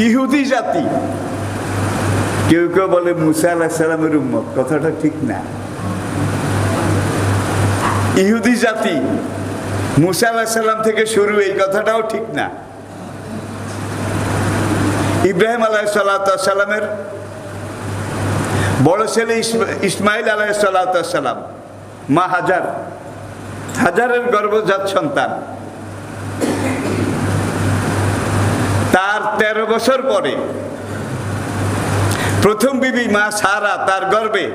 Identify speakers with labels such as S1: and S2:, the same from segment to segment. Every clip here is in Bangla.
S1: ইহুদি জাতি। কেউ কেউ বলে মুসা আলাইহিস সালামের উম্মত, কথাটা ঠিক না। ইহুদি জাতি মুসা আলাইহিস সালাম থেকে শুরু, এই কথাটাও ঠিক না। ইব্রাহিম আলাইহিস সালামের বড় ছেলে ইসমাইল আলাইহিস সালাম, মা হাজারের গর্ভজাত সন্তান। তার 13 বছর পরে প্রথম বিবি মা সারা তার গর্ভে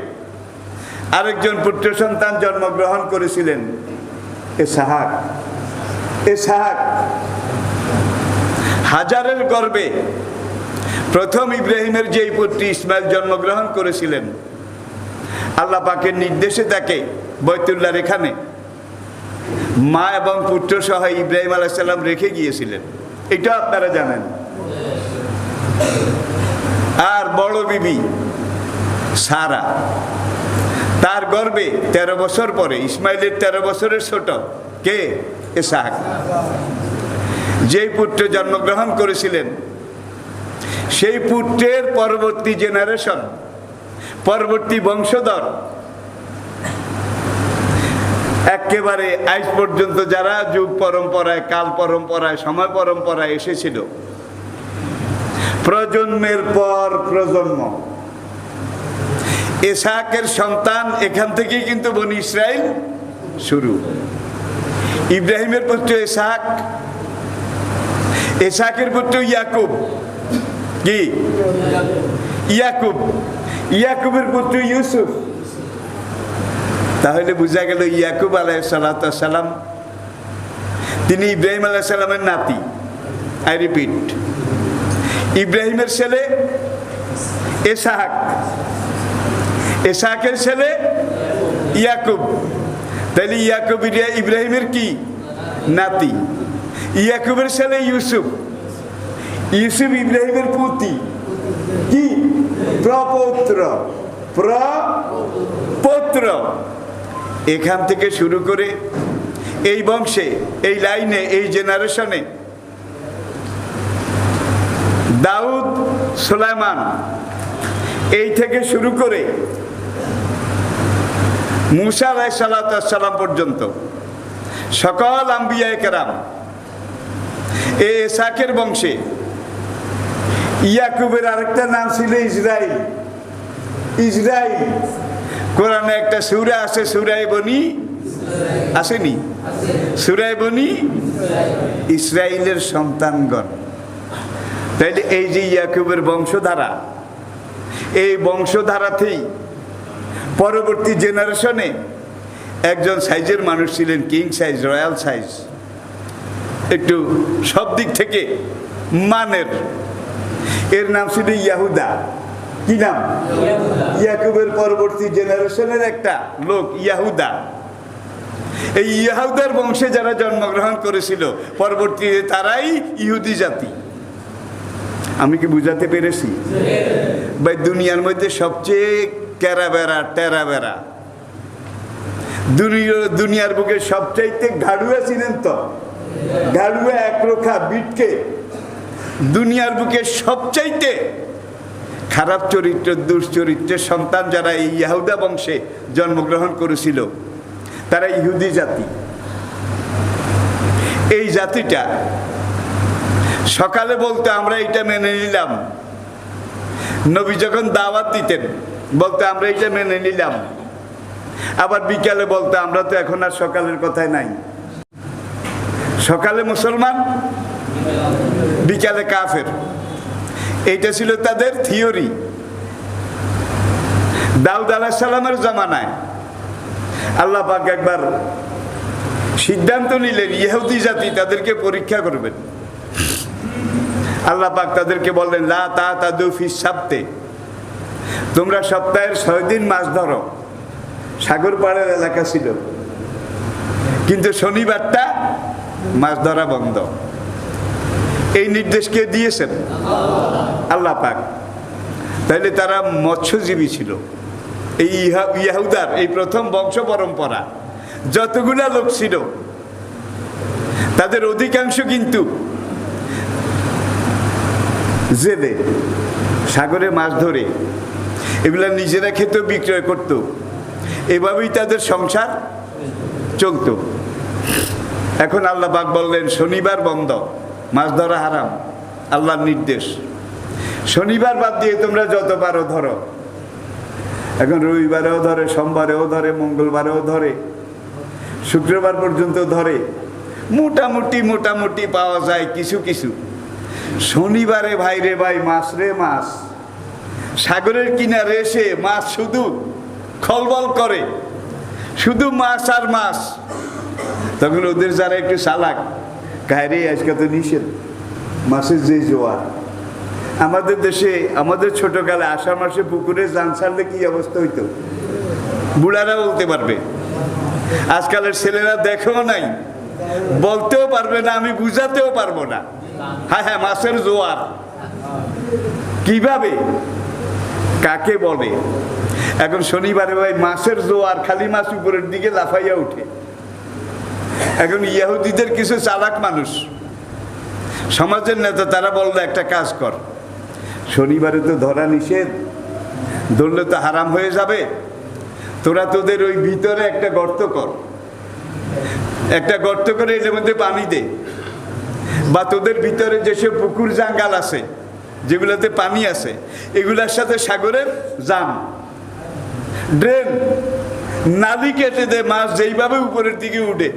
S1: আরেকজন পুত্র সন্তান জন্মগ্রহণ করেছিলেন, ইসহাক। হাজারের গর্ভে প্রথম ইব্রাহিমের যেই পুত্র ইসমাইল জন্মগ্রহণ করেছিলেন, আল্লাহ পাকের নির্দেশে তাকে বাইতুল্লাহর এখানে মা এবং পুত্র সহ ইব্রাহিম আলাইহিস সালাম রেখে গিয়েছিলেন, এটা আপনারা জানেন। আর বড় বিবি সারা, তার গর্ভে 13 বছর পরে ইসমাইলের 13 বছরের ছোট কে, ইসহাক, যেই পুত্র জন্মগ্রহণ করেছিলেন, সেই পুত্রের পরবর্তী জেনারেশন, পরবর্তী বংশধর, একেবারে আজ পর্যন্ত যারা যুগ পরম্পরায়, কাল পরম্পরায়, সময় পরম্পরায় এসেছিল, প্রজন্মের পর প্রজন্ম, ইসহাকের সন্তান, এখান থেকেই কিন্তু বনি ইসরাইল শুরু। ইব্রাহিমের পুত্র ইসহাক, ইসহাকের পুত্র ইয়াকুব, কি ইয়াকুবের পুত্র ইউসুফ। তাহলে বোঝা গেল ইয়াকুব আলাইহিস সালাম তিনি ইব্রাহিম আলাইহিস সালামের নাতি। আই রিপিট, ইব্রাহিমের ছেলে ইসহাক, ইসহাকের ছেলে ইয়াকুব। তাহলে ইয়াকুব ইব্রাহিমের কি নাতি, ইয়াকুবের ছেলে ইউসুফ ইব্রাহিমের পুতি, কি প্রপৌত্র। এখান থেকে শুরু করে এই বংশে, এই লাইনে, এই জেনারেশনে দাউদ, সুলাইমান, এই থেকে শুরু করে মুসা আলাইহিস সালাম পর্যন্ত সকল আম্বিয়ায়ে কেরাম এই ইসহাকের বংশে। ইয়াকুবের আরেকটা নাম ছিল ইসরাইল। কোরআনে একটা সূরা আছে, সূরা বনি, আসেনি? সূরা বনি ইসরাইলের সন্তানগণ। তাইলে এই যে ইয়াকুবের বংশধারা, এই বংশধারাতেই পরবর্তী জেনারেশনে একজন সাইজের মানুষ ছিলেন, কিং সাইজ, রয়্যাল সাইজ, একটু সব দিক থেকে মানের। এর নাম ছিল ইয়াহুদা। কি নাম? ইয়াকুবের পরবর্তী জেনারেশনের একটা লোক ইয়াহুদা। এই ইয়াহুদার বংশে যারা জন্মগ্রহণ করেছিল পরবর্তীতে তারাই ইহুদি জাতি। আমি কি বুঝাতে পেরেছি ভাই? দুনিয়ার মধ্যে সবচেয়ে টেরাবেরা দুনিয়ার বুকে সবচাইতে ঘাড়ুয়া ছিলেন তো, ঘাড়ুয়া একরোখা বিটকে, দুনিয়ার বুকে সবচাইতে খারাপ চরিত্র, দুশ্চরিত্রের সন্তান যারা এই ইয়াহুদা বংশে জন্মগ্রহণ করেছিল তারা ইহুদি জাতি। এই জাতিটা সকালে বলতে আমরা এটা মেনে নিলাম, নবী যখন দাওয়াত দিতেন বলতে আমরা এটা মেনে নিলাম, আবার বিকালে বলতে আমরা তো এখন আর সকালের কথায় নাই। সকালে মুসলমান, বিকালে কাফের, এইটা ছিল তাদের থিওরি। দাউদ আলাইহিস সালামের জামানায় আল্লাহ পাক একবার সিদ্ধান্ত নিলেন ইহুদি জাতি তাদেরকে পরীক্ষা করবেন। আল্লাহ পাক তাদেরকে বললেন, লা তা'তাদু ফিস সাবতে, তোমরা সপ্তাহের 6 দিন মাছ ধরো। সাগর পাড়ের এলাকা ছিল, কিন্তু শনিবারটা মাছ ধরা বন্ধ। এই নির্দেশ কে দিয়েছেন? আল্লাহ পাক। তাইলে তারা মৎস্যজীবী ছিল। এই ইয়াহুদার এই প্রথম বংশ পরম্পরা যতগুলা লোক ছিল তাদের অধিকাংশ কিন্তু জেলে সাগরে মাছ ধরে এগুলা নিজেরা খেতেও বিক্রয় করত, এভাবেই তাদের সংসার চলত। এখন আল্লাহ পাক বললেন শনিবার বন্ধ, মাছ ধরা হারাম, আল্লাহর নির্দেশ। শনিবার বাদ দিয়ে তোমরা যত পারো ধরো। এখন রবিবারেও ধরে, সোমবারেও ধরে, মঙ্গলবারেও ধরে, শুক্রবার পর্যন্ত ধরে, মোটামুটি পাওয়া যায় কিছু কিছু। শনিবারে ভাই রে ভাই, মাছ রে মাছ, সাগরের কিনারে এসে মাছ শুধু খলবল করে, শুধু মাছ আর মাছ। তখন ওদের যারা একটু চালাক, কায়রে আজকে তো নিষেধ, মাছের যে জোয়ার। আমাদের দেশে, আমাদের ছোটকালে আষাঢ় মাসে পুকুরে জান ছাড়লে কি অবস্থা হইতো, বুড়ারা বলতে পারবে। আজকালের ছেলেরা দেখেও নাই, বলতেও পারবে না, আমি বুঝাতেও পারবো না। হ্যাঁ হ্যাঁ, মাছের জোয়ার কিভাবে, কাকে বলে? এখন শনিবারে ভাই মাছের জোয়ার, খালি মাছ উপরের দিকে লাফাইয়া উঠে। এখন ইহুদিদের কিছু চালাক মানুষ, সমাজের নেতা, তারা বললো একটা কাজ কর, শনিবারে তো ধরা নিষেধ, ধরলে তো হারাম হয়ে যাবে, তোরা তোদের ওই ভিতরে একটা গর্ত কর, একটা গর্ত করে এর মধ্যে পানি দে, বা তোদের ভিতরে যেসব পুকুর জাঙ্গাল আছে যেগুলোতে পানি আছে, এগুলার সাথে সাগরের জাম, ড্রেন, নালি কেটে দে, মাছ যেইভাবে উপরের দিকে উঠে।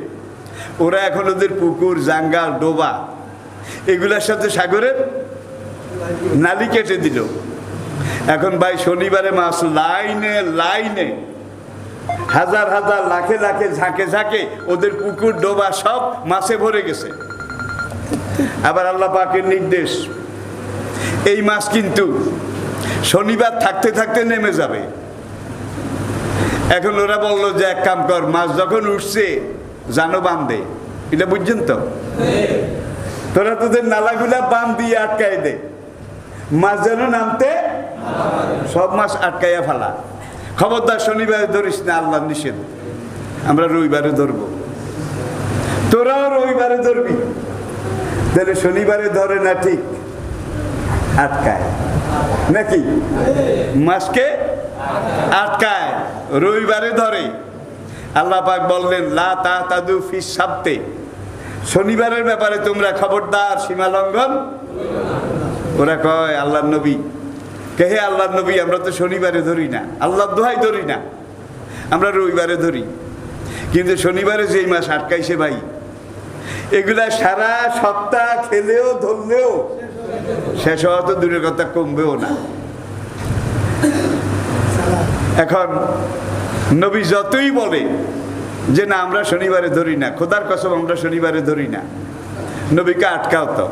S1: ওরা এখন ওদের পুকুর জাঙ্গাল ডোবা এগুলার সাথে সাগরের নালি কেটে দিল। এখন ভাই শনিবারে মাছ লাইনে লাইনে, হাজার হাজার, লাখে লাখে, ঝাঁকে ঝাঁকে ওদের পুকুর ডোবা সব মাছে ভরে গেছে। আবার আল্লাহ পাকের নির্দেশ, এই মাছ কিন্তু শনিবার থাকতে থাকতে নেমে যাবে। এখন ওরা বললো যে এক কাম কর, মাছ যখন উঠছে জানো বাঁধে, এটা বুঝছেন তো, তোরা তোদের নালাগুলা বাঁধ দিয়ে আটকাই দে, মাছ যেন নামতে, সব মাছ আটকাইয়া ফেলা। খবরদার শনিবারে ধরিস না, আল্লাহ নিষেধ, আমরা রবিবারে ধরবো, তোরাও রবিবারে ধরবি। তাহলে শনিবারে ধরে না, ঠিক আটকায় নাকি, মাছকে আটকায়, রবিবারে ধরে। আল্লাহ পাক বললেন লা তাতাদু ফিস সাবতে, শনিবারের ব্যাপারে তোমরা খবরদার সীমা লঙ্ঘন। ওরা কয় আল্লাহর নবী, কে হে আল্লাহর নবী, আমরা তো শনিবারে ধরি না, আল্লাহর দোহাই ধরি না, আমরা রবিবারে ধরি। কিন্তু শনিবারে যেই মাছ আটকাইছে ভাই, এগুলা সারা সপ্তাহ খেলেও ধরলেও শেষ হওয়া তো দূরের কথা, কমবেও না। এখন নবী যতই বলে যে না আমরা শনিবারে ধরি না, খোদার কসম আমরা শনিবারে ধরি না, নবীকে আটকাও তো,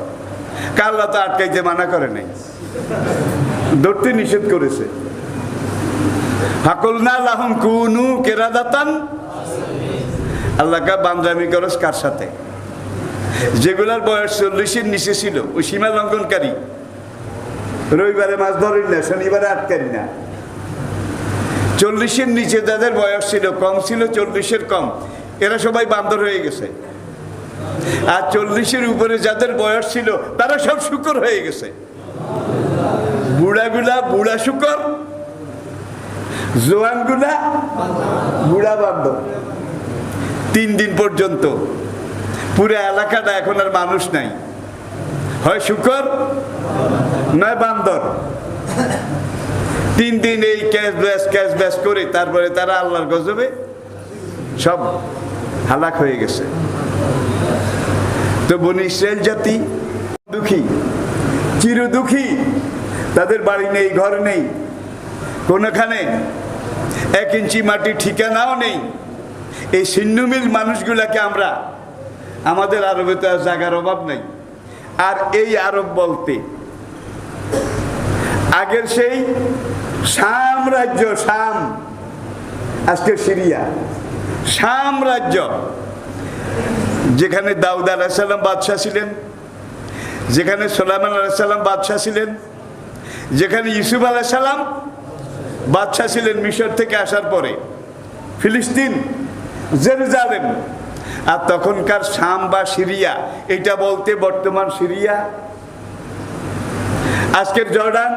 S1: আল্লাহ তো আটকাইতে মানা করে নাই, ধরতে নিষেধ করেছে। হাকুলনা লাহুম কুনু কিরাদাতান, আল্লাহকে বান্দামি করস কার সাথে? যেগুলার বয়স 40-এর নিচে ছিল, ওই সীমা লঙ্ঘনকারী। রবিবারে মাছ ধরি না, শনিবারে আটকারি না। 40-এর নিচে যাদের বয়স ছিল, কম ছিল 40-এর কম, এরা সবাই বান্দর হয়ে গেছে। আর 40-এর উপরে যাদের বয়স ছিল তারা সব শুকর হয়ে গেছে। বুড়াগুলা বুড়া শুকর, জোয়ানগুলা বুড়া বান্দর। 3 দিন পর্যন্ত পুরো এলাকাটা এখন আর মানুষ নাই, হয় শুকর নয় বান্দর। 3 দিন এই ক্যাশ ব্যাস করে তারপরে তারা আল্লাহর গজবে সব হালাক হয়ে গেছে। তো বনি ইসরাইল জাতি দুঃখী, চির দুঃখী, তাদের বাড়ি নেই, ঘর নেই, কোনখানে 1 ইঞ্চি মাটি ঠিকানাও নেই। এই ছিন্নমিল মানুষগুলাকে আমরা, আমাদের আরবে তো আর জায়গার অভাব নাই। আর এই আরব বলতে আগের সেই শাম রাজ্য, শাম আজকে সিরিয়া, শাম রাজ্য, যেখানে দাউদ আলাইহিস সালাম বাদশাহ ছিলেন, যেখানে সুলাইমান আলাইহিস সালাম বাদশাহ ছিলেন, যেখানে ইউসুফ আলাইহিস সালাম বাদশাহ ছিলেন মিশর থেকে আসার পরে, ফিলিস্তিন, জেরুজালেম। আর তখনকার শাম বা সিরিয়া, এটা বলতে বর্তমান সিরিয়া। আজকের জর্ডান,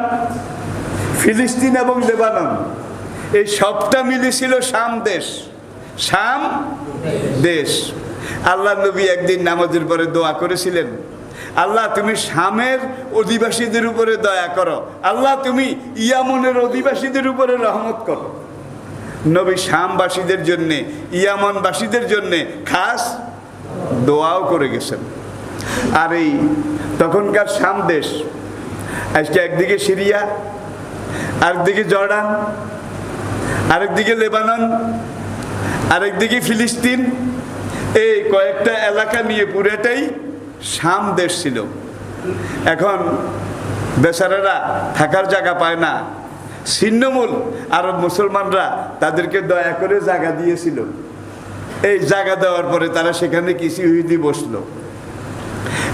S1: ফিলিস্তিন এবং লেবানন, এই সবটা মিলেছিল শাম দেশ। শাম দেশ। আল্লাহ নবী একদিন নামাজের পরে দোয়া করেছিলেন, আল্লাহ তুমি শামের অধিবাসীদের উপরে দয়া করো, আল্লাহ তুমি ইয়ামনের অধিবাসীদের উপরে রহমত করো। নবী শামবাসীদের জন্যে, ইয়ামনবাসীদের জন্যে খাস দোয়াও করে গেছেন। আর এই তখনকার শাম দেশ আজকে একদিকে সিরিয়া, আরেকদিকে জর্ডান, আরেকদিকে লেবানন, আরেকদিকে ফিলিস্তিন, এই কয়েকটা এলাকা নিয়ে পুরোটাই শাম দেশ ছিল। এখন বেচারারা থাকার জায়গা পায় না, ছিন্নমূল আরব মুসলমানরা তাদেরকে দয়া করে জায়গা দিয়েছিল। এই জায়গা দেওয়ার পরে তারা সেখানে কিছু ইহুদি বসলো।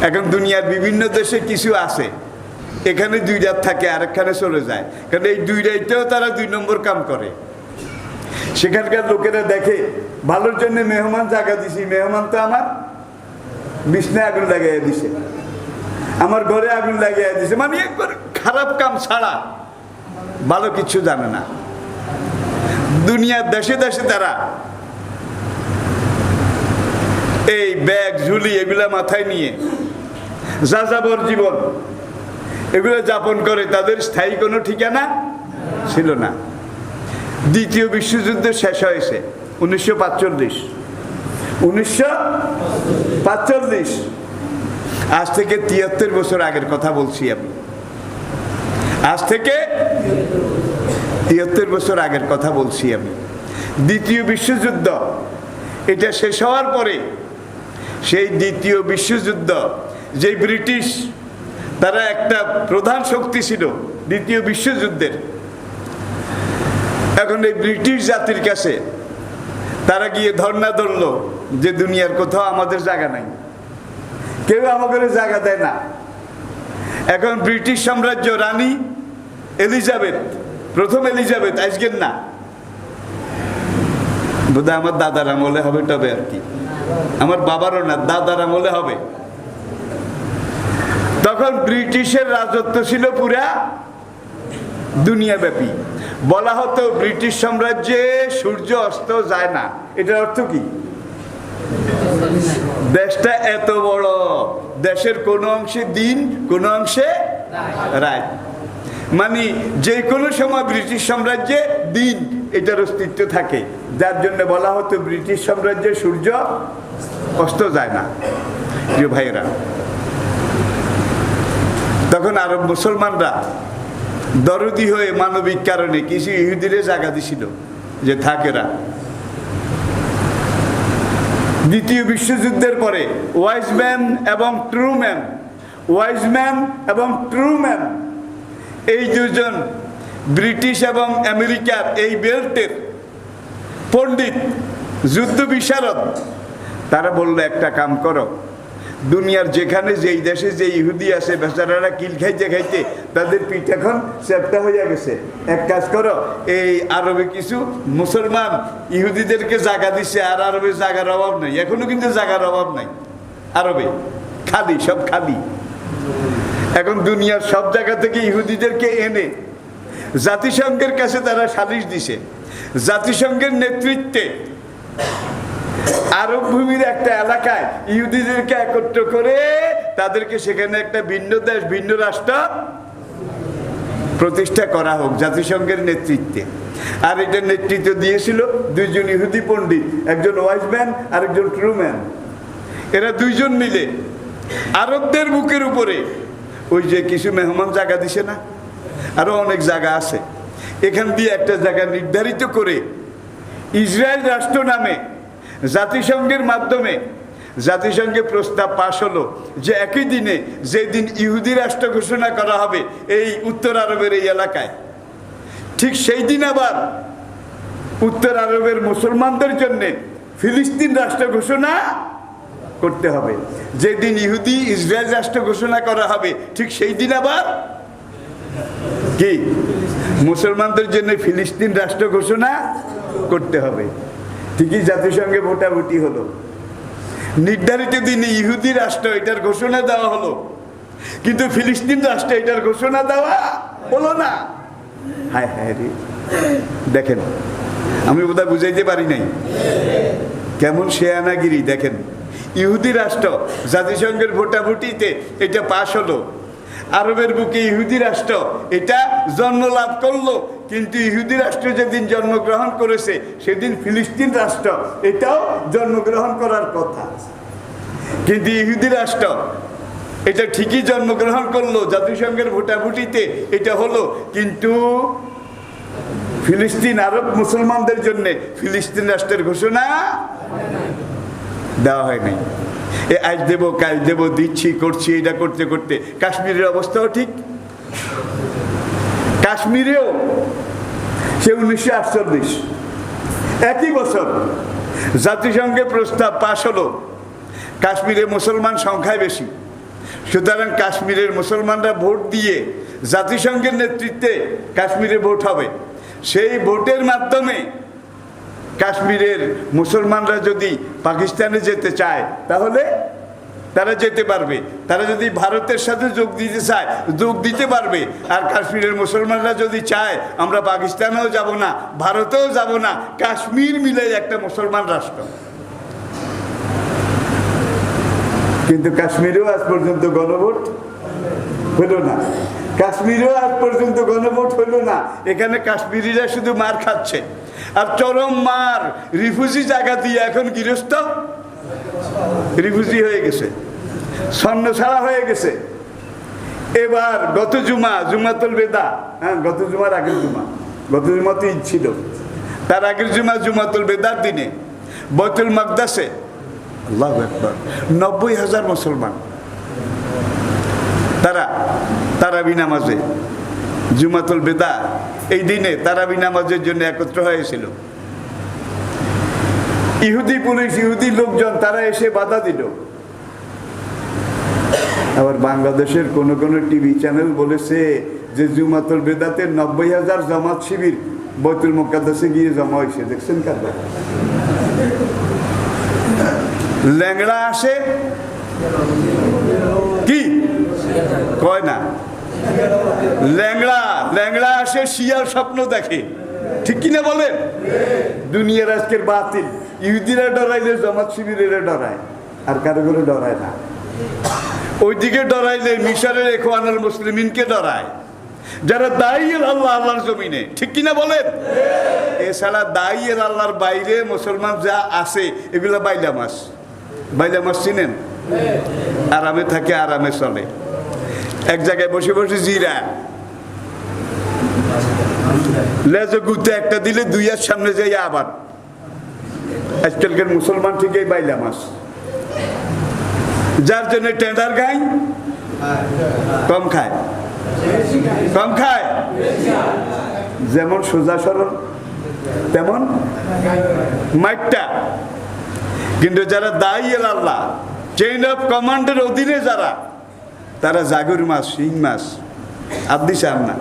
S1: এখন দুনিয়ার বিভিন্ন দেশে কিছু আছে, এখানে দুই রাত থাকে, আরেকখানে চলে যায়, কারণ এই দুই রাইতেও তারা 2 নম্বর কাম করে। সেখানকার লোকেরা দেখে ভালোর জন্য মেহমান জায়গা দিছি, মেহমান তো আমার বিছনায় আগুন লাগাইয়া দিছে, আমার ঘরে আগুন লাগাইয়া দিছে, মানে একবার খারাপ কাম ছাড়া ভালো কিছু জানে না। দুনিয়ার দেশে দেশে তারা এই ব্যাগ ঝুলি এগুলা মাথায় নিয়ে যাযাবর জীবন এগুলো যাপন করে, তাদের স্থায়ী কোনো ঠিকানা ছিল না। দ্বিতীয় বিশ্বযুদ্ধ শেষ হয়েছে 1945। আজ থেকে 73 বছর আগের কথা বলছি আমি, আজ থেকে 73 বছর আগের কথা বলছি আমি। দ্বিতীয় বিশ্বযুদ্ধ এটা শেষ হওয়ার পরে সেই দ্বিতীয় বিশ্বযুদ্ধ, যে ব্রিটিশ তারা একটা প্রধান শক্তি ছিল দ্বিতীয় বিশ্বযুদ্ধের, এখন এই ব্রিটিশ জাতির কাছে তারা গিয়ে ধর্ণা ধরল যে দুনিয়ার কোথাও আমাদের জায়গা নাই, কেউ আমাদের জায়গা দেয় না। এখন ব্রিটিশ সাম্রাজ্য, রানী এলিজাবেথ, প্রথম এলিজাবেথ, আজকের না, বোধহয় আমার দাদার আমলে হবে, তবে আর কি আমার বাবারও না, দাদার আমলে হবে। তখন ব্রিটিশের রাজত্ব ছিল পুরা দুনিয়াব্যাপী। বলা হতো ব্রিটিশ সাম্রাজ্যে সূর্য অস্ত যায় না। এটার অর্থ কি? দেশটা এত বড়, দেশের কোন অংশে দিন, কোন অংশে রাত, মানে যে কোনো সময় ব্রিটিশ সাম্রাজ্যে দিন এটার অস্তিত্ব থাকে, যার জন্য বলা হতো ব্রিটিশ সাম্রাজ্যে সূর্য অস্ত যায় না। প্রিয় ভাইয়েরা, তখন আরব মুসলমানরা দরদি হয়ে মানবিক কারণে কিছু ইহুদিরে জায়গা দিছিল যে থাকেরা। দ্বিতীয় বিশ্বযুদ্ধের পরে ওয়াইজম্যান এবং ট্রুম্যান এই দুজন ব্রিটিশ এবং আমেরিকার এই বেল্টের পণ্ডিত, যুদ্ধ বিশারদ, তারা বললো একটা কাম করো, দুনিয়ার যেখানে যেই দেশে যে ইহুদি আছে বেচারারা কিল খাইতে খাইতে তাদের পিঠ এখন চ্যাপ্টা হয়ে গেছে, এক কাজ করো, এই আরবে কিছু মুসলমান ইহুদিদেরকে জায়গা দিছে, আর আরবে জায়গার অভাব নাই, এখনো কিন্তু জায়গার অভাব নাই আরবে, খালি সব খালি। এখন দুনিয়ার সব জায়গা থেকে ইহুদিদেরকে এনে জাতিসংঘের কাছে তারা সালিশ দিছে। জাতিসংঘের নেতৃত্বে আরব ভূমির একটা এলাকায় ইহুদিদেরকে একত্র করে তাদেরকে সেখানে একটা ভিন্ন দেশ, ভিন্ন রাষ্ট্র প্রতিষ্ঠা করা হোক জাতিসংঘের নেতৃত্বে। আর এটার নেতৃত্ব দিয়েছিল 2 জন ইহুদি পণ্ডিত, একজন ওয়াইজম্যান আর একজন ট্রুম্যান। এরা 2 জন মিলে আরবদের বুকের উপরে ওই যে কিছু মেহমান জায়গা দিছে না, আরো অনেক জায়গা আছে, এখান দিয়ে একটা জায়গা নির্ধারিত করে ইসরায়েল রাষ্ট্র নামে জাতিসংঘের মাধ্যমে জাতিসংঘে প্রস্তাব পাশ হলো যে একই দিনে যেদিন ইহুদি রাষ্ট্র ঘোষণা করা হবে এই উত্তর আরবের এই এলাকায়, ঠিক সেই দিন আবার উত্তর আরবের মুসলমানদের জন্য ফিলিস্তিন রাষ্ট্র ঘোষণা করতে হবে। যেদিন ইহুদি ইসরায়েল রাষ্ট্র ঘোষণা করা হবে ঠিক সেই দিন আবার কি মুসলমানদের জন্য ফিলিস্তিন রাষ্ট্র ঘোষণা করতে হবে। ঠিকই জাতিসংঘে ভোটাভুটি হলো, নির্ধারিত দিনে ইহুদি রাষ্ট্র এটার ঘোষণা দেওয়া হলো। কিন্তু ফিলিস্তিন রাষ্ট্রে এটার ঘোষণা দেওয়া হলো না। হায় হায় রে, দেখেন আমি বোধহয় বুঝাইতে পারি নাই কেমন শেয়ানাগিরি। দেখেন ইহুদি রাষ্ট্র জাতিসংঘের ভোটাভুটিতে এটা পাশ হলো, আরবের বুকে ইহুদি রাষ্ট্র এটা জন্ম লাভ করলো, কিন্তু ইহুদি রাষ্ট্র যেদিন জন্মগ্রহণ করেছে সেদিন ফিলিস্তিন রাষ্ট্র এটাও জন্মগ্রহণ করার কথা। কিন্তু ইহুদি রাষ্ট্র এটা ঠিকই জন্মগ্রহণ করলো, জাতিসংঘের ভোটাভুটিতে এটা হলো, কিন্তু ফিলিস্তিন আরব মুসলমানদের জন্য ফিলিস্তিন রাষ্ট্রের ঘোষণা দেওয়া হয় নাই। আজ দেবো কাল দেবো দিচ্ছি করছি, এটা করতে করতে কাশ্মীরের অবস্থাও ঠিক। কাশ্মীরেও সে 1948 একই বছর জাতিসংঘে প্রস্তাব পাশ হলো, কাশ্মীরে মুসলমান সংখ্যায় বেশি, সুতরাং কাশ্মীরের মুসলমানরা ভোট দিয়ে জাতিসংঘের নেতৃত্বে কাশ্মীরে ভোট হবে। সেই ভোটের মাধ্যমে কাশ্মীরের মুসলমানরা যদি পাকিস্তানে যেতে চায় তাহলে তারা যেতে পারবে, তারা যদি ভারতের সাথে যোগ দিতে চায় যোগ দিতে পারবে। আর কাশ্মীরের মুসলমানরা যদি চায় আমরা পাকিস্তানেও যাব না, ভারতেও যাব না, কাশ্মীর মিলে একটা মুসলমান রাষ্ট্র। কিন্তু কাশ্মীরেও আজ পর্যন্ত গণভোট হলো না, কাশ্মীরেও আজ পর্যন্ত গণভোট হলো না। এখানে কাশ্মীরিরা শুধু মার খাচ্ছে, আর চরম মার। রিফিউজি জায়গা দিয়ে এখন গৃহস্থ রিফিউজি হয়ে গেছে, স্বর্ণ ছাড়া হয়ে গেছে। এবার গত জুমাতুল বেদা, হ্যাঁ গত জুমার আগের জুমা, গত জুমা তো ঈদ ছিল, তার আগের জুমাতুল বেদার দিনে বাইতুল মাকদাসে আল্লাহু আকবার 90,000 মুসলমান তারাবি নামাজে, জুমাতুল বেদা এই দিনে তারাবি নামাজের জন্য একত্র হয়েছিল। ইহুদি পুলিশ, ইহুদি লোকজন তারা এসে বাধা দিল। আবার বাংলাদেশের কোন কোন টিভি চ্যানেল বলেছে যে জুমাতুল বেদাতে 90,000 জামাত শিবির বাইতুল মুকাদ্দাসে গিয়ে জমা হয়েছে। দেখছেন কারবার? ল্যাংড়া আসে কি কয় না, ল্যাংড়া আসে শিয়াল স্বপ্ন দেখে, ঠিক কিনা বলেন? দুনিয়ার আজকের বাতিল। ইহুদিরা ডরাইলে জামাত শিবিরেরা ডরায়, আর কারো করে ডরায় না। ওইদিকে ডরাইলে মিশরের ইখওয়ানুল মুসলিমিনকে ডরায়, যারা দায়ী আল্লাহ, আল্লাহর জমিনে, ঠিক কিনা বলেন? এছাড়া দায়ী আল্লাহর বাইরে মুসলমান যা আছে এগুলো বাইলা মাছ চিনেন? আরামে থাকে, আরামে চলে, এক জায়গায় বসে বসে জিরা লেজে গুতে একটা দিলে দুই হাত সামনে যাই আবার। আজকালকার মুসলমান ঠিক এই বাইলা মাছ, যার জন্য টেন্ডার খায় কম খায়, যেমন সোজা সরল তেমন মাইটটা। কিন্তু যারা দায়ী আল্লাহ, চেইন অফ কমান্ডের অধীনে যারা, তারা জাগুর মাছ, শিং মাছ আর দিশান না,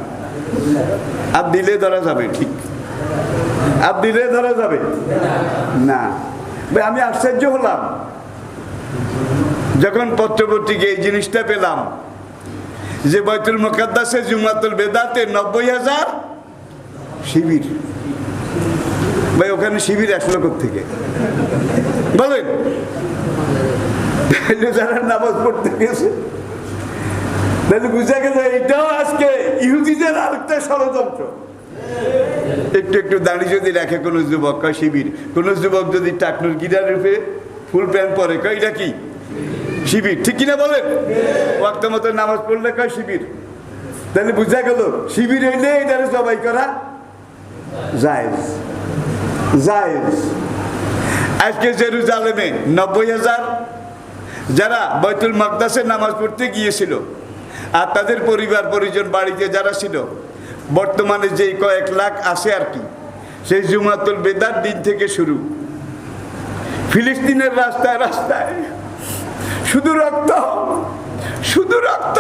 S1: আর দিলে ধরা যাবে, ঠিক আর দিলে ধরা যাবে না। আমি আশ্চর্য হলাম যখন পত্রপত্রিকে এই জিনিসটা পেলাম যে বাইতুল মুকাদ্দাসে জুমাতুল বেদাতে 90,000 শিবির। ভাই ওখানে শিবির আসলো কোত্থেকে বলেন? যারা নামাজ পড়তে গেছে তাহলে বুঝা গেল এটাও আজকে ইহুদিদের আরেকটা ষড়যন্ত্র। একটু দাঁড়িয়ে যদি রাখে কোনো যুবক কয় শিবির, কোনো যুবক যদি টাকনুর গিরার রূপে ফুল প্যান্ট পরে কয় এটা কি শিবির, ঠিক কিনা বলেন? ওয়াক্ত মতো নামাজ পড়লে কয় শিবির। তাহলে বুঝা গেল শিবির হইলে এটারে জবাই করা জায়েজ। আজকে জেরুজালেমে 90,000 যারা বাইতুল মাকদাসে নামাজ পড়তে গিয়েছিল আর তাদের পরিবার পরিজন বাড়িতে যারা ছিল, বর্তমানে যে কয়েক লাখ আছে আর কি, সেই জুমাতুল বেদার দিন থেকে শুরু ফিলিস্তিনের রাস্তায় রাস্তায় শুধু রক্ত।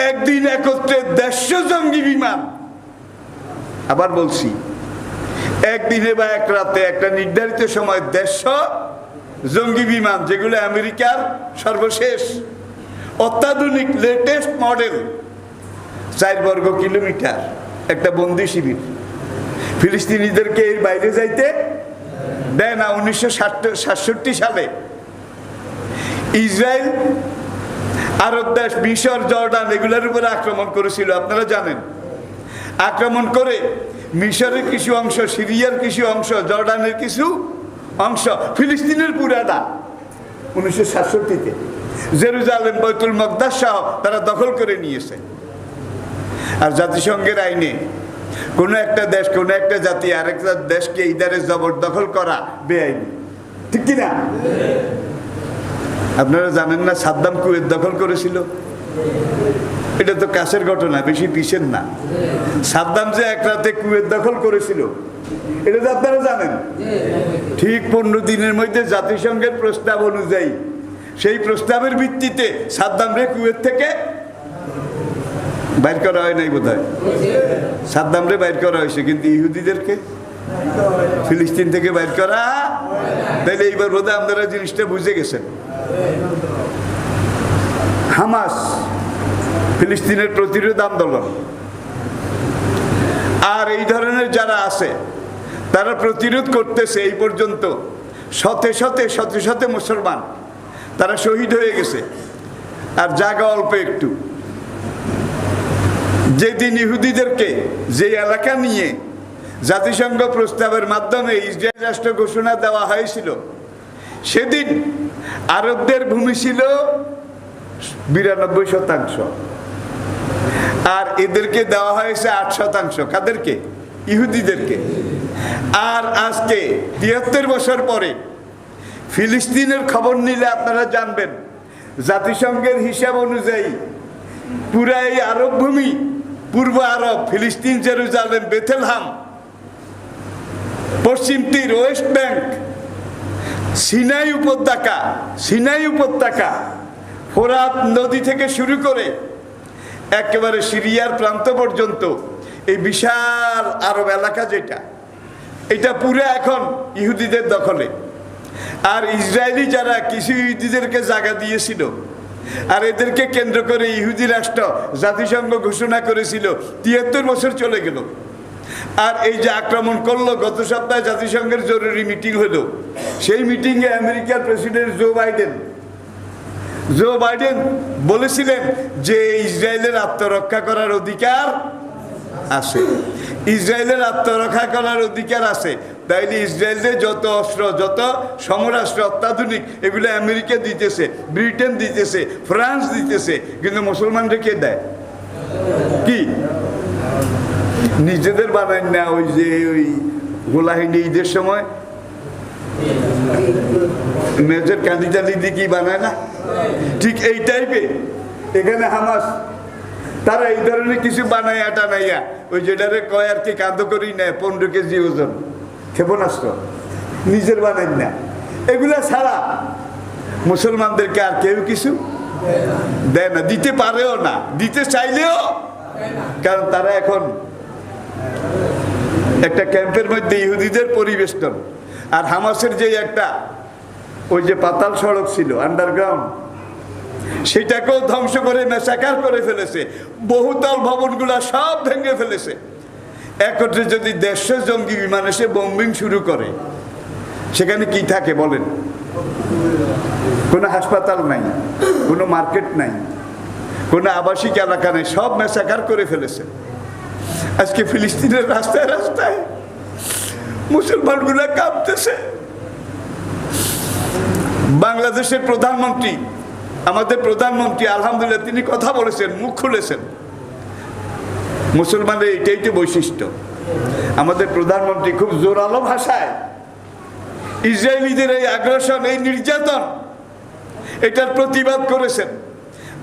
S1: একদিন একত্রে 150 জঙ্গি বিমান, আবার বলছি একদিনে বা এক রাতে একটা নির্ধারিত সময় 150 জঙ্গি বিমান, যেগুলো আমেরিকার সর্বশেষ অত্যাধুনিক লেটেস্ট মডেল 4 বর্গ কিলোমিটার একটা বন্দি শিবির। ফিলিস্তিনিদেরকে এর বাইরে যাইতে দেয় না। 1967 সালে ইসরায়েল আরব দেশ মিশর জর্ডান এগুলোর উপরে আক্রমণ করেছিল, আপনারা জানেন। আক্রমণ করে মিশরের কিছু অংশ, সিরিয়ার কিছু অংশ, জর্ডানের কিছু অংশ, ফিলিস্তিনের পুরাটা 1967-তে জেরুজালেম, বাইতুল মকদাস সহ তারা দখল করে নিয়েছে। আর জাতিসংঘের আইনে কোনো একটা দেশ, কোনো একটা জাতি আরেকটা দেশকে ইদারে জবরদখল করা বেআইনি, ঠিক কিনা? আপনারা জানেন না সাদ্দাম কুয়েত দখল করেছিল? এটা তো কাছের ঘটনা, বেশি পিছের না। সাদ্দাম যে এক রাতে কুয়েত দখল করেছিল এটা তো আপনারা জানেন। ঠিক 15 দিনের মধ্যে জাতিসংঘের প্রস্তাব অনুযায়ী, সেই প্রস্তাবের ভিত্তিতে সাদ্দামরে কুয়েত থেকে বাইর করা হয় নাই বোধ হয়। সাদ্দামরে বাইর করা হয়েছে, কিন্তু ইহুদিদেরকে ফিলিস্তিন থেকে বাইর করা। তাইলে এইবার বোধহয় আপনারা জিনিসটা বুঝে গেছেন। হামাস ফিলিস্তিনের প্রতিরোধ আন্দোলন আর এই ধরনের যারা আছে তারা প্রতিরোধ করতেছে। এই পর্যন্ত শতে মুসলমান তারা শহীদ হয়ে গেছে, আর জায়গা অল্প একটু। যেদিন ইহুদিদেরকে যে এলাকা নিয়ে জাতিসংঘ প্রস্তাবের মাধ্যমে ইসরায়েল রাষ্ট্র ঘোষণা দেওয়া হয়েছিল, সেদিন আরবদের ভূমি ছিল 92%, আর এদেরকে দেওয়া হয়েছে 8%। কাদেরকে? ইহুদিদেরকে। আর আজকে 73 বছর পরে ফিলিস্তিনের খবর নিলে আপনারা জানবেন, জাতিসংঘের হিসাব অনুযায়ী পুরা এই আরব ভূমি, পূর্ব আরব, ফিলিস্তিন, জেরুজালেম, বেথেলহাম, পশ্চিম তীর, ওয়েস্ট ব্যাংক, সিনাই উপত্যকা, ফোরাত নদী থেকে শুরু করে একেবারে সিরিয়ার প্রান্ত পর্যন্ত এই বিশাল আরব এলাকা যেটা, এটা পুরো এখন ইহুদিদের দখলে। আর ইসরায়েলি যারা কিছু ইহুদিদেরকে জায়গা দিয়েছিল, আর এদেরকে কেন্দ্র করে ইহুদি রাষ্ট্র জাতিসংঘ ঘোষণা করেছিল, 73 বছর চলে গেল। আর এই যে আক্রমণ করলো, গত সপ্তাহে জাতিসংঘের জরুরি মিটিং হলো। সেই মিটিংয়ে আমেরিকার প্রেসিডেন্ট জো বাইডেন বলেছিলেন যে ইসরায়েলের আত্মরক্ষা করার অধিকার আছে, ইসরায়েলের আত্মরক্ষা করার অধিকার আছে। তাইলে ইসরায়েলের যত অস্ত্র, যত সমরাস্ত্র অত্যাধুনিক, এগুলো আমেরিকা দিতেছে, ব্রিটেন দিতেছে, ফ্রান্স দিতেছে, কিন্তু মুসলমানরা কে দেয়? কি নিজেদের বানায় না? ওই যে ওই গোলাহিনী ঈদের সময় মেজর কাঁদি টালি দিয়ে কি বানায় না, ঠিক এই টাইপে এখানে হামাস তারা এই ধরনের কিছু বানাইয়া টানাইয়া, ওই যেটারে কয় আর কি কাঁদ করি নেয় 15 কেজি ওজন ক্ষেপণাস্ত্র, নিজের বানাই না। এগুলা ছাড়া মুসলমানদেরকে আর কেউ কিছু দেয় না, দিতে পারেও না, দিতে চাইলেও। কারণ তারা এখন একটা ক্যাম্পের মধ্যে ইহুদিদের পরিবেষ্টন। আর হামাসের যে একটা ওই যে পাতাল সড়ক ছিল, আন্ডারগ্রাউন্ড, সেটাকেও ধ্বংস করে মেসাকার করে ফেলেছে। বহুতল ভবনগুলা সব ভেঙে ফেলেছে। একত্রে যদি 150 জঙ্গি বিমান এসে বোম্বিং শুরু করে, সেখানে কি থাকে বলেন? কোনো হাসপাতাল নাই, কোনো মার্কেট নাই, কোনো আবাসিক এলাকা নেই, সব মেসাকার করে ফেলেছে। আজকে ফিলিস্তিনের রাস্তায় রাস্তায় মুসলমানগুলা কাঁপতেছে। বাংলাদেশের প্রধানমন্ত্রী, আমাদের প্রধানমন্ত্রী আলহামদুলিল্লাহ তিনি কথা বলেছেন, মুখ খুলেছেন। মুসলমানের এটাই তো বৈশিষ্ট্য। আমাদের প্রধানমন্ত্রী খুব জোরালো ভাষায় ইসরায়েলিদের এই আগ্রাসন, এই নির্যাতন, এটার প্রতিবাদ করেছেন।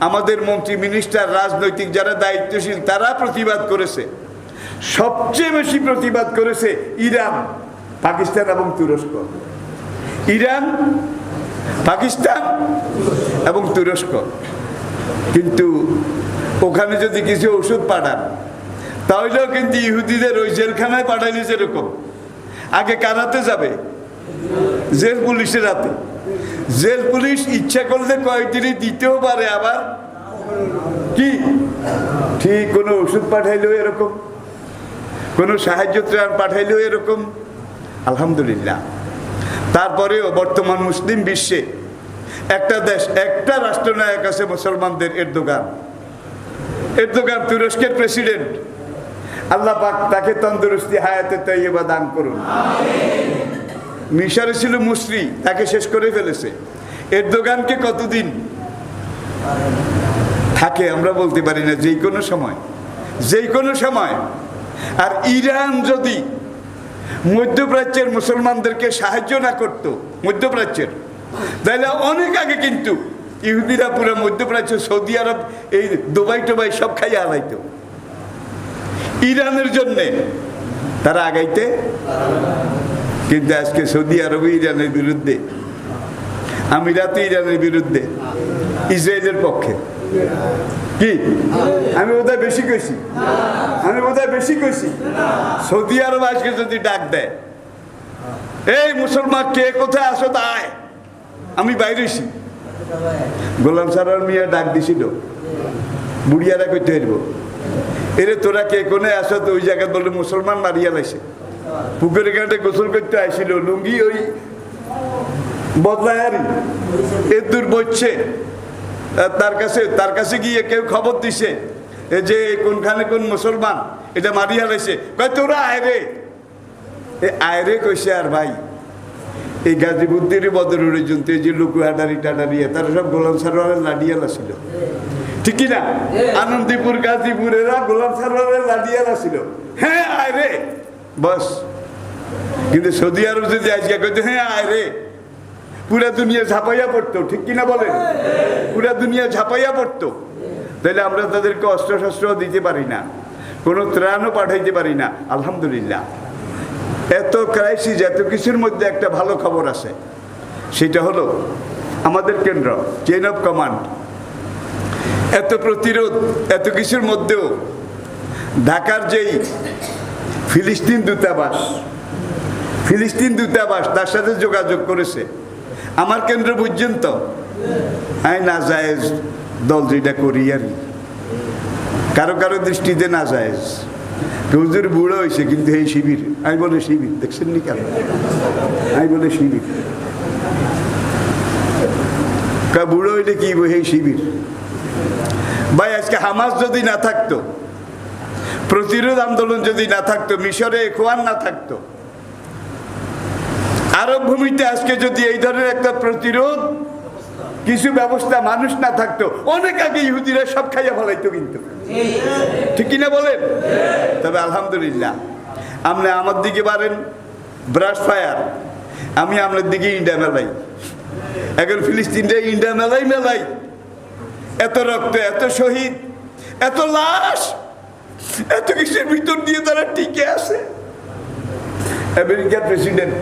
S1: আমাদের মন্ত্রী, মিনিস্টার, রাজনৈতিক যারা দায়িত্বশীল তারা প্রতিবাদ করেছে। সবচেয়ে বেশি প্রতিবাদ করেছে ইরান, পাকিস্তান এবং তুরস্ক। ইরান, পাকিস্তান এবং তুরস্ক। কিন্তু ওখানে যদি কিছু ওষুধ পাঠান, তাহলেও কিন্তু ইহুদিদের ওই জেলখানায় পাঠাইলে যেরকম আগে কারাতে যাবে, জেল পুলিশের হাতে, জেল পুলিশ ইচ্ছা করলে কয়েকদিনই দিতেও পারে, আবার কি ঠিক কোনো ওষুধ পাঠাইলেও এরকম, কোনো সাহায্য ত্রাণ পাঠাইলেও এরকম। আলহামদুলিল্লাহ। তারপরেও বর্তমান মুসলিম বিশ্বে একটা দেশ, একটা রাষ্ট্রনায়ক আছে মুসলমানদের, এরদোগান। এরদোগান তুরস্কের প্রেসিডেন্ট। আল্লাহ পাক তাকে তন্দুরুস্তি হায়াতে তাইয়্যিবা দান করুন। মিশরে ছিল মুসরি, তাকে শেষ করে ফেলেছে। এরদোগানকে কতদিন থাকে আমরা বলতে পারি না, যে কোনো সময়, যে কোনো সময়। আর ইরান যদি মধ্যপ্রাচ্যের মুসলমানদেরকে সাহায্য না করত, মধ্যপ্রাচ্যের, তাহলে অনেক আগে কিন্তু ইহুদিরা পুরো মধ্যপ্রাচ্য, সৌদি আরব, এই দুবাই টুবাই সব খাইয়া হারাইত। ইরানের জন্যে তারা আগাইতে, কিন্তু আজকে সৌদি আরব ইরানের বিরুদ্ধে, আমিরাত ইরানের বিরুদ্ধে, ইসরায়েলের পক্ষে। কি আমি বোধহয় বেশি কইছি? আমি বোধহয় বেশি কইছি? সৌদি আরব আজকে যদি ডাক দেয়, এই মুসলমান কে কোথায় আসো তাই, আমি বাইরেছি। গোলাম সারোয়ার মিয়া ডাক দিছিল, বুড়িয়ারা কইতে হইব, এরে তোরা কে কোনে আসো? তো ওই জায়গায় বললো মুসলমান মারিয়া লাইছে। পুকুরের ঘাটে গোসল করতে আসছিল, লুঙ্গি ওই বদলায়ারি এ দূর বইছে। তার কাছে গিয়ে কেউ খবর দিছে যে কোনখানে কোন মুসলমান এটা মারিয়া লাইছে। কয় তোরা আয়রে, এ আয়রে কইছে। আর ভাই এই গাজীপুর বদরুরের জন্য এই যে লুকু হাডারি টাডারি, তারা সব গোলাম সারোয়ারের লাডিয়ালা ছিল, ঠিক কিনা? আনন্দীপুর গাজীপুরেরা গোলাম সারোয়ারের লাডিয়ালা ছিল। হ্যাঁ আয়রে বস। কিন্তু সৌদি আরব যদি আজকে কইতো হ্যাঁ আয়রে, পুরা দুনিয়া ঝাঁপাইয়া পড়তো, ঠিক কিনা বলেন? পুরা দুনিয়া ঝাঁপাইয়া পড়তো। তাহলে আমরা তাদেরকে অস্ত্র শস্ত্র দিতে পারি না, কোনো ত্রাণও পাঠাইতে পারি না। আলহামদুলিল্লাহ, এত ক্রাইসিস, এত কিছুর মধ্যে একটা ভালো খবর আছে, সেটা হলো আমাদের কেন্দ্র, চেইন অফ কমান্ড, এত প্রতিরোধ, এত কিছুর মধ্যেও ঢাকার যেই ফিলিস্তিন দূতাবাস তার সাথে যোগাযোগ করেছে। আমার কেন্দ্র বুঝছেন তো, আমি না জায়েজ দল যেটা করি আর কারো কারো দৃষ্টিতে না জায়েজ। হুজুর বুড়ো হয়েছে কিন্তু এই শিবির, আমি বলে শিবির, দেখছেন নি কেন? আমি বলে শিবির, বুড়ো হইলে কি এই শিবির। ভাই আজকে হামাস যদি না থাকতো, প্রতিরোধ আন্দোলন যদি না থাকতো, মিশরে ইখওয়ান না থাকতো, আরব ভূমিতে আজকে যদি এই ধরনের একটা প্রতিরোধ কিছু ব্যবস্থা মানুষ না থাকতো, অনেক আগে ইহুদিরা সব খাইয়া ফেলাইতো কিন্তু, ঠিক কিনা বলেন? তবে আলহামদুলিল্লাহ, আপনি আমার দিকে পারেন ব্রাশ ফায়ার, আমি আপনার দিকে ইন্ডা মেলাই। এখন ফিলিস্তিনটা ইন্ডা মেলাই, এত রক্ত, এত শহীদ, এত লাশ, এত কিছুর ভিতর দিয়ে তারা টিকে আছে। আমেরিকার প্রেসিডেন্ট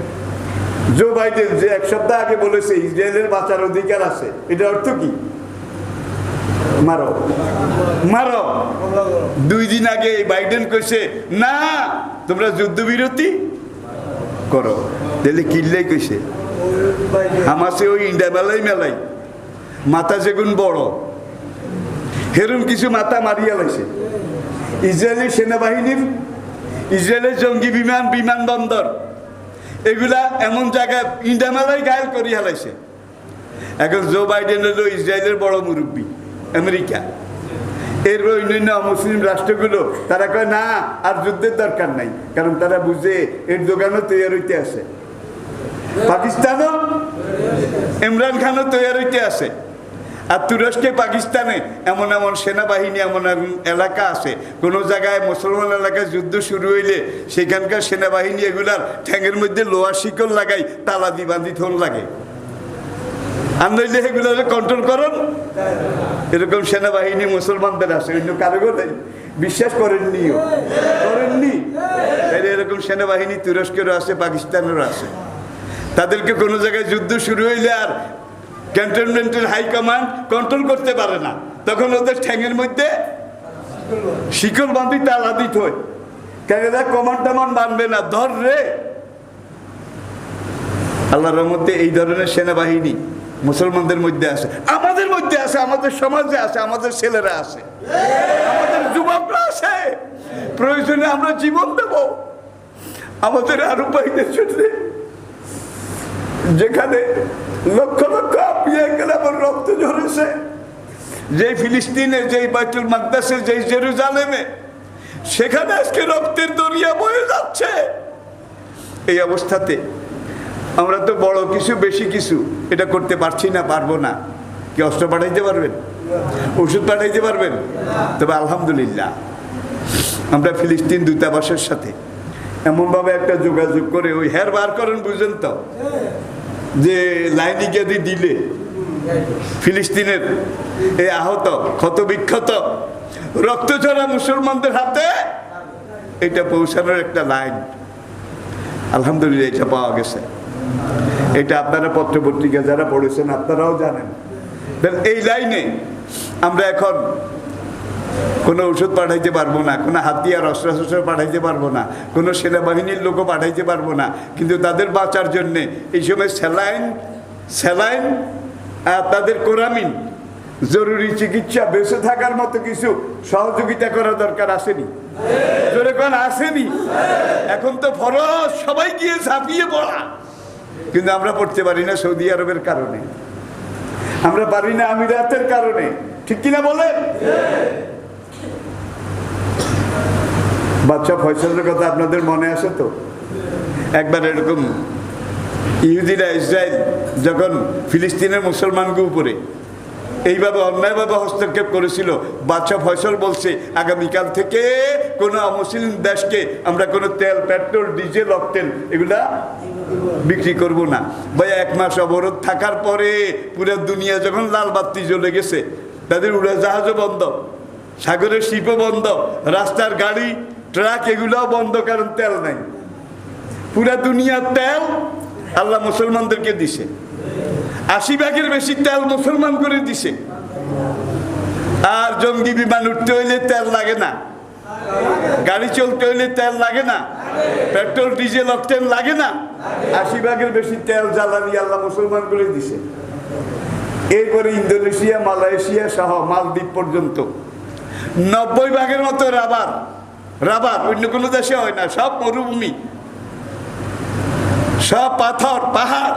S1: জো বাইডেন যে এক সপ্তাহ আগে বলেছে ইসরায়েলের বাঁচার অধিকার আছে, এটা অর্থ কি? মারো মারো। 2 দিন আগে বাইডেন কইছে না তোমরা যুদ্ধবিরতি করো, তাহলে কিল্লাই কইছে হামাসে ওই ইন্ডা মেলাই মাথা যেগুন বড় হেরুম কিছু মাথা মারিয়া লাইছে। ইসরায়েলি সেনাবাহিনীর, ইসরায়েলের জঙ্গি বিমানবন্দর, এগুলা এমন জায়গায় ইন্ডা মেলাই ঘায়ল করি হালাইছে। এখন জো বাইডেন হলো ইসরায়েলের বড় মুরব্বী, আমেরিকা। এর অন্যান্য মুসলিম রাষ্ট্রগুলো তারা কয় না আর যুদ্ধের দরকার নাই, কারণ তারা বুঝে এর দোকানও তৈরি হইতে আছে, পাকিস্তানও, ইমরান খানও তৈরি হইতে আছে। আর তুরস্কে, পাকিস্তানে এমন এমন সেনাবাহিনী, এমন এমন এলাকা আছে, কোনো জায়গায় মুসলমান এলাকায় যুদ্ধ শুরু হইলে সেখানকার সেনাবাহিনী এগুলার ঠ্যাঙের মধ্যে লোহার শিকল লাগাই তালা দি বাঁধি থন লাগে, আর নইলে এগুলো কন্ট্রোল করুন। এরকম সেনাবাহিনী মুসলমানদের আছে, অন্য কারো নেই, বিশ্বাস করেননি। এরকম সেনাবাহিনী তুরস্কেরও আছে, পাকিস্তানেরও আছে। তাদেরকে কোনো জায়গায় যুদ্ধ শুরু হইলে আর ক্যান্টনমেন্টের হাইকমান্ড কন্ট্রোল করতে পারে না, তখন ওদের ঠ্যাঙের মধ্যে শিকল বাঁধি তালা দিত হয়, কেন কমান্ড টমান বাঁধবে না, ধর রে। আল্লাহর রহমতে এই ধরনের সেনাবাহিনী মুসলমানদের মধ্যে আছে, আমাদের মধ্যে আছে, আমাদের সমাজে আছে, আমাদের ছেলেরা আছে, আমাদের যুবকরা আছে। প্রয়োজনে আমরা জীবন দেব আমাদের আরো বাইদের জন্য। যেখানে লক্ষ লক্ষ আমার রক্ত ঝরেছে, যেই ফিলিস্তিনে, যেই বাইতুল মাকদাসে, যেই জেরুজালেমে, সেখানে আজকে রক্তের দরিয়া বয়ে যাচ্ছে। এই অবস্থাতে আমরা তো বড় কিছু, বেশি কিছু এটা করতে পারছি না, পারবো না। কি অস্ত্র পাঠাইতে পারবেন? ওষুধ পাঠাইতে পারবেন? তবে আলহামদুলিল্লাহ আমরা ফিলিস্তিন দূতাবাসের সাথে এমনভাবে একটা যোগাযোগ করে ওই হের বার করেন, বুঝলেন তো, যে লাইনি গেদি দিলে ফিলিস্তিনের এই আহত, ক্ষত বিক্ষত, রক্তঝরা মুসলমানদের হাতে এটা পৌঁছানোর একটা লাইন আলহামদুলিল্লাহ এটা পাওয়া গেছে। এটা আপনারা পত্রপত্রিকা যারা পড়েছেন আপনারাও জানেন। এই লাইনে আমরা এখন কোনো ওষুধ পাঠাইতে পারবো না, কোনো হাতিয়ার অস্ত্র পাঠাইতে পারবো না, কোনো সেনাবাহিনীর লোকও পাঠাইতে পারবো না, কিন্তু তাদের বাঁচার জন্যে এই সময় স্যালাইন আর তাদের কোরামিন, জরুরি চিকিৎসা, বেঁচে থাকার মতো কিছু সহযোগিতা করা দরকার। আসেনি? জোরে কোন আসেনি? এখন তো ফরজ সবাই গিয়ে ঝাঁপিয়ে পড়া, কিন্তু আমরা পড়তে পারি না সৌদি আরবের কারণে, আমরা পারি না আমিরাতের কারণে। ঠিক কিনা বলেন? বাদশা ফয়সালের কথা আপনাদের মনে আছে তো? একবার এরকম ইহুদিরা, ইসরায়েল যখন ফিলিস্তিনের মুসলমানকে উপরে এইভাবে অন্যায়ভাবে হস্তক্ষেপ করেছিল, বাদশা ফয়সাল বলছে আগামীকাল থেকে কোনো অমুসলিম দেশকে আমরা কোনো তেল, পেট্রোল, ডিজেল, অকটেল এগুলা বিক্রি করব না। ভাই 1 মাস অবরোধ থাকার পরে পুরো দুনিয়া যখন লাল বাতি জ্বলে গেছে, তাদের উড়োজাহাজও বন্ধ, সাগরের শিপও বন্ধ, রাস্তার গাড়ি, ট্রাক এগুলোও বন্ধ, কারণ তেল নাই। পুরা দুনিয়ার তেল আল্লাহ মুসলমানদেরকে দিছে। 80% বেশি তেল মুসলমান করে দিছে। আর জঙ্গি বিমান উঠতে হইলে তেল লাগে না, গাড়ি চলতে হইলে তেল লাগে না, পেট্রোল, ডিজেল, অকটেন লাগে না। 80% বেশি তেল জ্বালানি আল্লাহ মুসলমান করে দিছে। এরপরে ইন্দোনেশিয়া, মালয়েশিয়া সহ মালদ্বীপ পর্যন্ত 90% মতো রাবার অন্য কোনো দেশে হয় না, সব মরুভূমি, সব পাথর পাহাড়।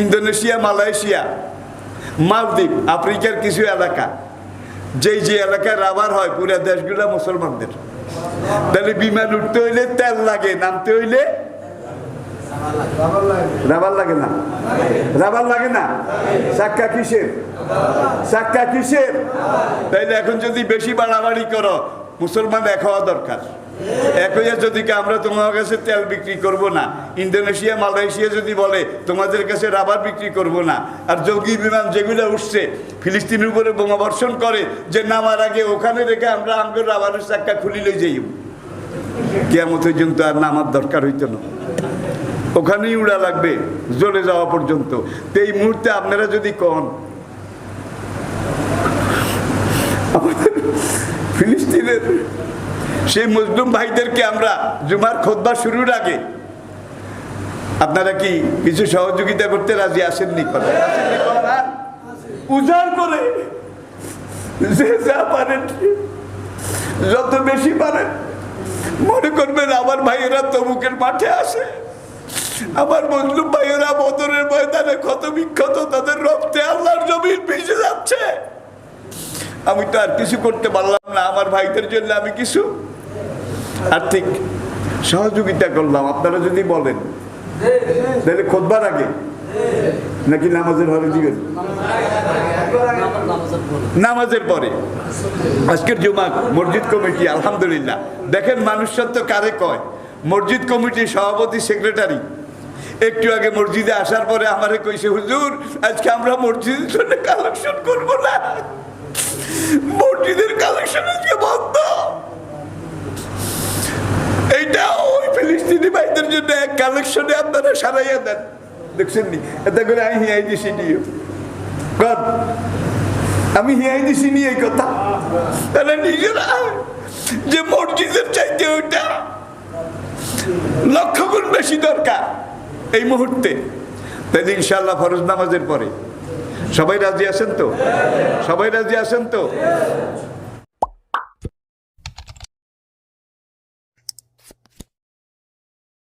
S1: ইন্দোনেশিয়া, মালয়েশিয়া, মালদ্বীপ, আফ্রিকার কিছু এলাকা, যে এলাকায় রাবার হয় পুরো দেশগুলা মুসলমানদের। তাহলে বিমান উঠতে হইলে তেল লাগে, নামতে হইলে রাবার লাগে না? রাবার লাগে না? চাক্কা কিসের? তাইলে এখন যদি বেশি বাড়াবাড়ি করো, মুসলমান এক হওয়া দরকার। এক হইয়া যদি আমরা তোমার কাছে তেল বিক্রি করব না, ইন্দোনেশিয়া, মালয়েশিয়া যদি বলে তোমাদের কাছে রাবার বিক্রি করব না, আর জঙ্গি বিমান যেগুলো উঠছে ফিলিস্তিনের উপরে বোমা বর্ষণ করে, যে নামার আগে ওখানে রেখে আমরা আমাদের রাবারের চাক্কা খুলি লই যাই, কিয়ামত পর্যন্ত আর নামার দরকার হইতো না, ওখানেই উড়া লাগবে জ্বলে যাওয়া পর্যন্ত। তো এই মুহূর্তে আপনারা যদি কন আমাদের ফিলিস্তিনের সেই মুসলিম ভাইদেরকে আমরা জুমার খুতবা শুরুর আগে আপনারা কি কিছু সহযোগিতা করতে রাজি আসেননি? উজাড় করে যে যা পারেন, যত বেশি পারেন। মনে করবেন আমার ভাইয়েরা তবুকের মাঠে আসে, আমার মুসলিম ভাইয়েরা বদরের ময়দানে ক্ষত বিক্ষত, তাদের রক্তে আল্লাহর জমিন ভিজে যাচ্ছে। আমি তো আর কিছু করতে পারলাম না, আমার ভাইদের জন্য আমি কিছু আর্থিক সহযোগিতা করলাম। আপনারা যদি বলেন তাহলে খুতবার আগে নাকি নামাজের হলে দিবেন? নামাজের পরে। আজকের জুমা মসজিদ কমিটি আলহামদুলিল্লাহ, দেখেন মানুষ সত্য কারে কয়, মসজিদ কমিটির সভাপতি, সেক্রেটারি একটু আগে মসজিদে আসার পরে আমারে কইছে, হুজুর আজকে আমরা মসজিদের জন্য কালেকশন করব না, মসজিদের কালেকশন আজকে বন্ধ। এইটা ওই ফিলিস্তিনি ভাইদের জন্য এক কালেকশনে আপনারা সারাইয়া দেন। দেখছেন নি? এটা করে আমি হিয়াই দিছি নিয়ে আমি হিয়াই দিছি নি এই কথা। তাহলে নিজেরা যে মসজিদের চাইতে ওইটা লক্ষ গুণ বেশি দরকার এই মুহূর্তে। তাই ইনশাআল্লাহ ফরজ নামাজের পরে সবাই রাজি আছেন তো? সবাই রাজি আছেন তো?